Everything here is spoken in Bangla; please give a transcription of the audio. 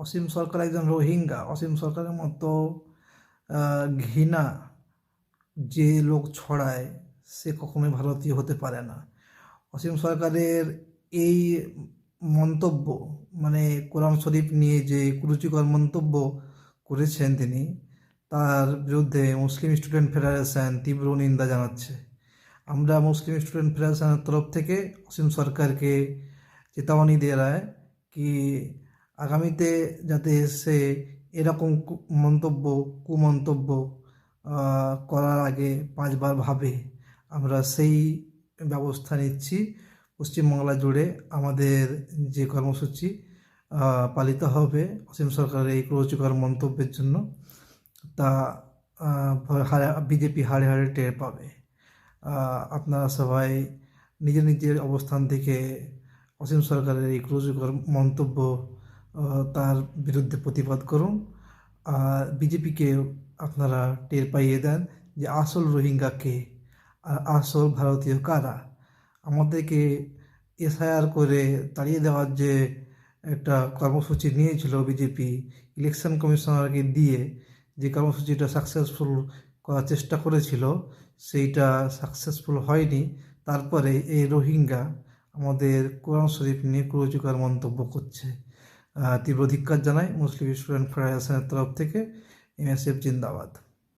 অসীম সরকার একজন রোহিঙ্গা। অসীম সরকারের মতো ঘৃণা যে লোক ছড়ায় সে কখনোই ভারতীয় হতে পারে না। অসীম সরকারের এই মন্তব্য, মানে কোরআন শরীফ নিয়ে যে কুরুচিকর মন্তব্য করেছেন তিনি, তার বিরুদ্ধে মুসলিম স্টুডেন্ট ফেডারেশন তীব্র নিন্দা জানাচ্ছে। আমরা মুসলিম স্টুডেন্ট ফেডারেশনের তরফ থেকে অসীম সরকারকে চেতাবনী দেয় কি আগামীতে যাতে সে এরকম কুমন্তব্য করার আগে 5বার ভাবে। আমরা সেই ব্যবস্থা নিচ্ছি। পশ্চিমবাংলা জুড়ে আমাদের যে কর্মসূচি পালিত হবে অসীম সরকারের এই কুরুচিকর মন্তব্যের জন্য, তা বিজেপি হাড়ে হাড়ে টের পাবে। আপনারা সবাই নিজের নিজের অবস্থান থেকে অসীম সরকারের এই কুরুচিকর মন্তব্য তার বিরুদ্ধে প্রতিবাদ করুন। আর বিজেপিকে আপনারা টের পাইয়ে দেন যে আসল রোহিঙ্গা কে আর আসল ভারতীয় কারা। আমাদেরকে এসআইআর করে তাড়িয়ে দেওয়ার যে একটা কর্মসূচি নিয়েছিল বিজেপি, ইলেকশন কমিশনারকে দিয়ে যে কর্মসূচিটা সাকসেসফুল করার চেষ্টা করেছিল, সেইটা সাকসেসফুল হয়নি। তারপরে এই রোহিঙ্গা আমাদের কোরআন শরীফ নিয়ে কুরুচিকর মন্তব্য করছে। তীব্র ধিক্কার জানাই মুসলিম স্টুডেন্ট ফেডারেশনের তরফ থেকে। এমএসএফ জিন্দাবাদ।